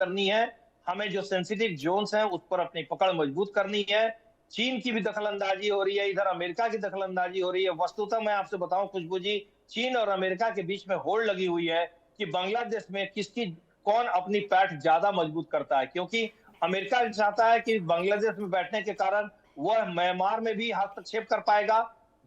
करनी है, हमें जो सेंसिटिव जोन्स हैं उस पर अपनी पकड़ मजबूत करनी है। चीन की भी दखल-अंदाज़ी हो रही है, इधर अमेरिका की दखल-अंदाज़ी हो रही है। वस्तुतः मैं आपसे बताऊँ खुशबू जी, चीन और अमेरिका के बीच में होड़ लगी हुई है कि बांग्लादेश में कौन अपनी पैठ ज़्यादा मजबूत करता है। क्योंकि अमेरिका चाहता है कि बांग्लादेश में बैठने के कारण वह म्यांमार में भी हस्तक्षेप कर पाएगा,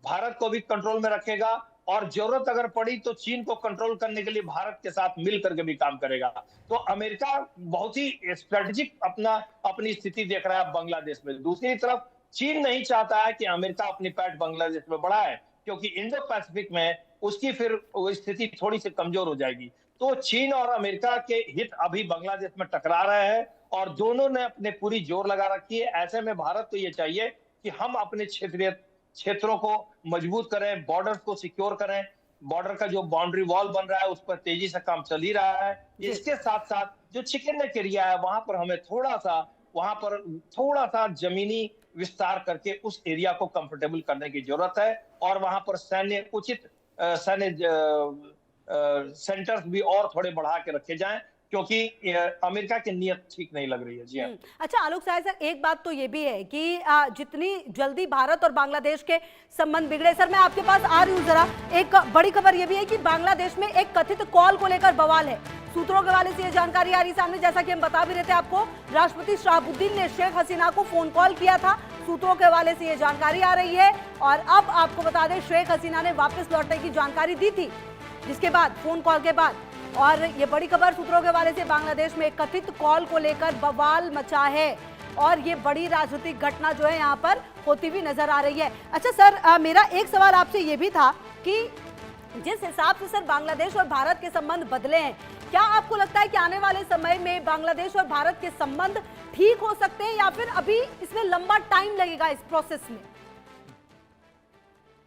भारत को भी कंट्रोल में रखेगा और जरूरत अगर पड़ी तो चीन को कंट्रोल करने के लिए भारत के साथ मिल करके भी काम करेगा। तो अमेरिका बहुत ही स्ट्रेटेजिक अपनी स्थिति देख रहा है बांग्लादेश में। दूसरी तरफ चीन नहीं चाहता है कि अमेरिका अपनी पैठ बांग्लादेश में बढ़ाए, क्योंकि इंडो पैसिफिक में उसकी फिर वो स्थिति थोड़ी सी कमजोर हो जाएगी। तो चीन और अमेरिका के हित अभी बांग्लादेश में टकरा रहे हैं और दोनों ने अपने पूरी जोर लगा रखी है। ऐसे में भारत को ये चाहिए कि हम अपने क्षेत्रों को मजबूत करें, बॉर्डर को सिक्योर करें। बॉर्डर का जो बाउंड्री वॉल बन रहा है उस पर तेजी से काम चल ही रहा है। जी। इसके साथ साथ जो चिकन नेक एरिया है वहां पर हमें थोड़ा सा जमीनी विस्तार करके उस एरिया को कंफर्टेबल करने की जरूरत है और वहां पर सैन्य सेंटर्स भी और थोड़े बढ़ा के रखे जाएं, क्योंकि अमेरिका की नीयत ठीक नहीं लग रही है। जी हाँ। अच्छा आलोक साय सर, एक बात तो ये भी है कि जितनी जल्दी भारत और बांग्लादेश के संबंध बिगड़े, सर मैं आपके पास आ रही हूँ जरा, एक बड़ी खबर ये भी है कि बांग्लादेश में एक कथित कॉल को लेकर बवाल है। सूत्रों के हवाले से ये जानकारी आ रही सामने, जैसा कि हम बता भी रहे थे आपको, राष्ट्रपति शहाबुद्दीन ने शेख हसीना को फोन कॉल किया था। सूत्रों के हवाले से ये जानकारी आ रही है और अब आपको बता दें शेख हसीना ने वापस लौटने की जानकारी दी थी, जिसके बाद फोन कॉल के बाद, और ये बड़ी खबर सूत्रों के हवाले से, बांग्लादेश में एक कथित कॉल को लेकर बवाल मचा है और ये बड़ी राजनीतिक घटना जो है यहाँ पर होती हुई नजर आ रही है। अच्छा सर, मेरा एक सवाल आपसे ये भी था कि जिस हिसाब से सर बांग्लादेश और भारत के संबंध बदले हैं, क्या आपको लगता है कि आने वाले समय में बांग्लादेश और भारत के संबंध ठीक हो सकते हैं या फिर अभी इसमें लंबा टाइम लगेगा इस प्रोसेस में?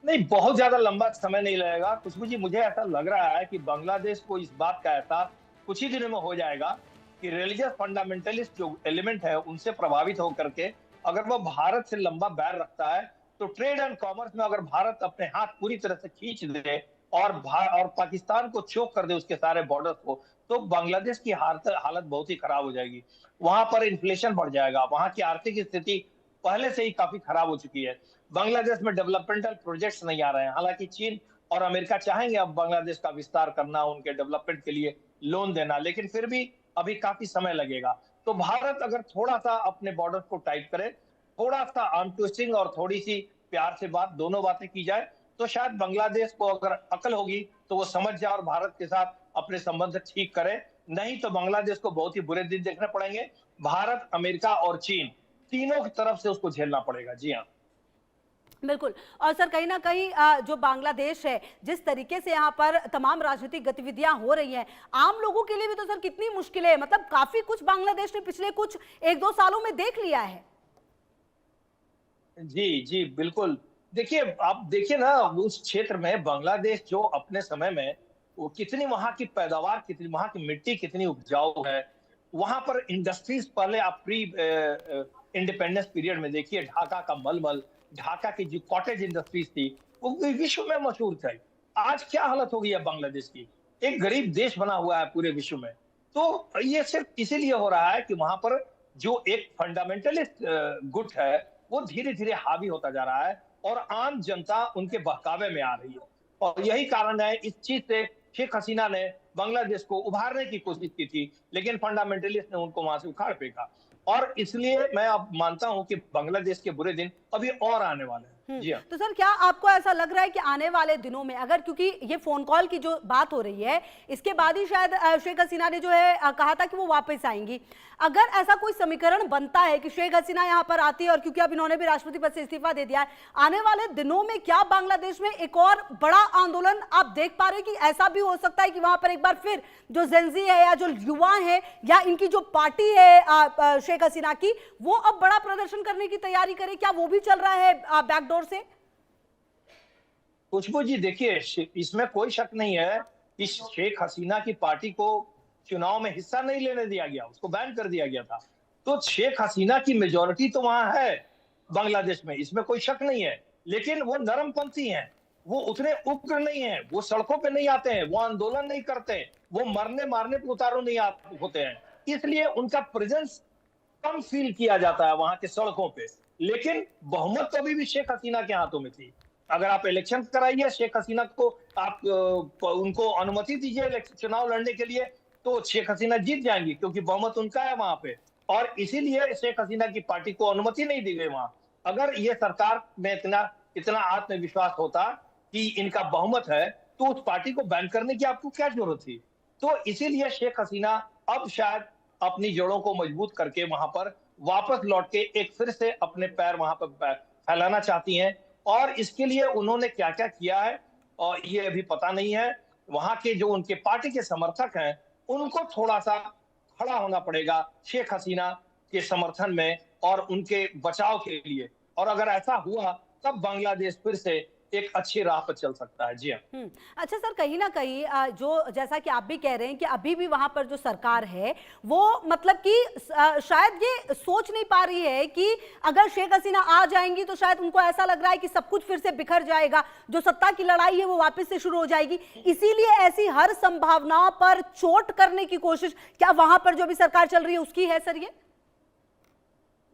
नहीं, बहुत ज्यादा लंबा समय नहीं लगेगा खुशबू जी। मुझे ऐसा लग रहा है कि बांग्लादेश को इस बात का एहसास कुछ ही दिनों में हो जाएगा कि रिलीजियस फंडामेंटलिस्ट जो एलिमेंट है उनसे प्रभावित होकर के अगर वो भारत से लंबा बैर रखता है तो ट्रेड एंड कॉमर्स में अगर भारत अपने हाथ पूरी तरह से खींच दे और पाकिस्तान को चोक कर दे उसके सारे बॉर्डर को, तो बांग्लादेश की हालत बहुत ही खराब हो जाएगी। वहां पर इन्फ्लेशन बढ़ जाएगा, वहां की आर्थिक स्थिति पहले से ही काफी खराब हो चुकी है। बांग्लादेश में डेवलपमेंटल प्रोजेक्ट्स नहीं आ रहे हैं। हालांकि चीन और अमेरिका चाहेंगे अब बांग्लादेश का विस्तार करना, उनके डेवलपमेंट के लिए लोन देना, लेकिन फिर भी अभी काफी समय लगेगा। तो भारत अगर थोड़ा सा अपने बॉर्डर को टाइट करे, थोड़ा सा आर्म ट्विस्टिंग और थोड़ी सी प्यार से दोनों बातें की जाए, तो शायद बांग्लादेश को अगर अकल होगी तो वो समझ जाए और भारत के साथ अपने संबंध ठीक करे। नहीं तो बांग्लादेश को बहुत ही बुरे दिन देखने पड़ेंगे। भारत, अमेरिका और चीन तीनों की तरफ से उसको झेलना पड़ेगा। जी हाँ, बिल्कुल। और सर कहीं ना कहीं जो बांग्लादेश है, जिस तरीके से यहाँ पर तमाम राजनीतिक गतिविधियां हो रही हैं, आम लोगों के लिए भी तो सर कितनी मुश्किल है, मतलब काफी कुछ बांग्लादेश ने पिछले कुछ 1-2 सालों में देख लिया है। जी जी बिल्कुल। देखिए, आप देखिए ना उस क्षेत्र में बांग्लादेश जो अपने समय में वो कितनी वहां की पैदावार, कितनी वहां की मिट्टी कितनी उपजाऊ है। वहां पर इंडस्ट्रीज पहले आप प्री इंडिपेंडेंस पीरियड में देखिए, ढाका का मलमल, ढाका की जो कॉटेज इंडस्ट्रीज थी वो विश्व में मशहूर थी। आज क्या हालत हो गई है बांग्लादेश की, एक गरीब देश बना हुआ है पूरे विश्व में। तो ये सिर्फ इसीलिए हो रहा है कि वहां पर जो एक फंडामेंटलिस्ट गुट है वो धीरे धीरे हावी होता जा रहा है और आम जनता उनके बहकावे में आ रही है। और यही कारण है, इस चीज से शेख हसीना ने बांग्लादेश को उभारने की कोशिश की थी, लेकिन फंडामेंटलिस्ट ने उनको वहां से उखाड़ फेंका। और इसलिए मैं अब मानता हूं कि बांग्लादेश के बुरे दिन अभी और आने वाले हैं। जी हाँ। तो सर क्या आपको ऐसा लग रहा है कि आने वाले दिनों में, अगर क्योंकि ये फोन कॉल की जो बात हो रही है इसके बाद ही शायद शेख हसीना ने जो है कहा था कि वो वापस आएंगी, अगर ऐसा कोई समीकरण बनता है कि शेख हसीना यहाँ पर आती है और क्योंकि अब इन्होंने भी राष्ट्रपति पद से इस्तीफा दे दिया है, आने वाले दिनों में क्या बांग्लादेश में एक और बड़ा आंदोलन आप देख पा रहे हैं कि ऐसा भी हो सकता है कि वहां पर एक बार फिर जो जेंजी है या जो युवा है या इनकी जो पार्टी है शेख हसीना की, वो अब बड़ा प्रदर्शन करने की तैयारी करे? क्या वो भी चल रहा है बैकडोर से? खुशबू जी देखिए, इसमें कोई शक नहीं है कि शेख हसीना की पार्टी को चुनाव में हिस्सा नहीं लेने दिया गया, उसको बैन कर दिया गया था। तो शेख हसीना की मेजोरिटी तो वहां है बांग्लादेश में, इसमें कोई शक नहीं है। लेकिन वो नरमपंथी हैं, वो उतने उग्र नहीं है, वो सड़कों पे नहीं आते हैं, वो आंदोलन नहीं करते, वो मरने मारने पे उतारू नहीं होते हैं। इसलिए उनका प्रेजेंस कम फील किया जाता है वहां के सड़कों पे। लेकिन बहुमत तो अभी भी शेख हसीना के हाथों में थी। अगर आप इलेक्शन कराइए शेख हसीना को, आप उनको अनुमति दीजिए चुनाव लड़ने के लिए, तो शेख हसीना जीत जाएंगी, क्योंकि बहुमत उनका है वहां पे। और इसीलिए शेख हसीना की पार्टी को अनुमति नहीं दी गई वहां। अगर ये सरकार में इतना इतना आत्मविश्वास होता कि इनका बहुमत है, तो उस पार्टी को बैन करने की आपको क्या जरूरत थी? तो इसीलिए शेख हसीना अब शायद अपनी जड़ों को मजबूत करके वहां पर वापस लौट के एक फिर से अपने पैर वहां पर फैलाना चाहती हैं। और इसके लिए उन्होंने क्या क्या किया है और ये अभी पता नहीं है। वहां के जो उनके पार्टी के समर्थक हैं, उनको थोड़ा सा खड़ा होना पड़ेगा शेख हसीना के समर्थन में और उनके बचाव के लिए। और अगर ऐसा हुआ, तब बांग्लादेश फिर से एक अच्छी राह पर चल सकता है। जी हाँ। अच्छा सर, कहीं ना कहीं जो जैसा कि आप भी कह रहे हैं कि अभी भी वहां पर जो सरकार है वो मतलब कि शायद ये सोच नहीं पा रही है कि अगर शेख हसीना आ जाएंगी तो शायद उनको ऐसा लग रहा है कि सब कुछ फिर से बिखर जाएगा, जो सत्ता की लड़ाई है वो वापस से शुरू हो जाएगी, इसीलिए ऐसी हर संभावनाओं पर चोट करने की कोशिश क्या वहां पर जो भी सरकार चल रही है उसकी है सर? ये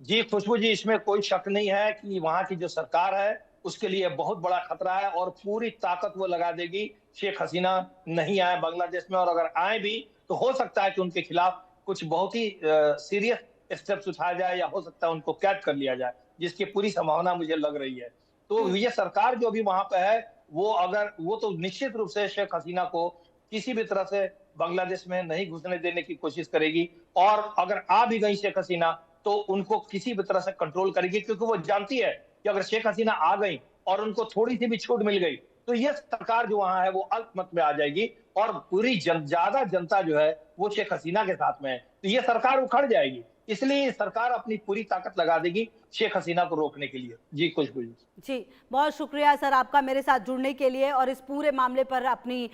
जी खुशबू जी, इसमें कोई शक नहीं है कि वहां की जो सरकार है उसके लिए बहुत बड़ा खतरा है और पूरी ताकत वो लगा देगी शेख हसीना नहीं आए बांग्लादेश में। और अगर आए भी तो हो सकता है कि उनके खिलाफ कुछ बहुत ही सीरियस स्टेप्स उठाया जाए, या हो सकता है उनको कैद कर लिया जाए, जिसकी पूरी संभावना मुझे लग रही है। तो ये सरकार जो अभी वहां पे है, वो तो निश्चित रूप से शेख हसीना को किसी भी तरह से बांग्लादेश में नहीं घुसने देने की कोशिश करेगी। और अगर आ भी गई शेख हसीना, तो उनको किसी भी तरह से कंट्रोल करेगी, क्योंकि वो जानती है कि अगर शेख हसीना आ गई और उनको थोड़ी सी भी छूट मिल गई, तो ये सरकार जो वहां है वो अल्पमत में आ जाएगी और पूरी ज्यादा जनता जो है वो शेख हसीना के साथ में है, तो ये सरकार उखड़ जाएगी। इसलिए सरकार अपनी पूरी ताकत लगा देगी शेख हसीना को रोकने के लिए। जी खुशबू जी। जी, बहुत शुक्रिया सर आपका मेरे साथ जुड़ने के लिए और इस पूरे मामले पर अपनी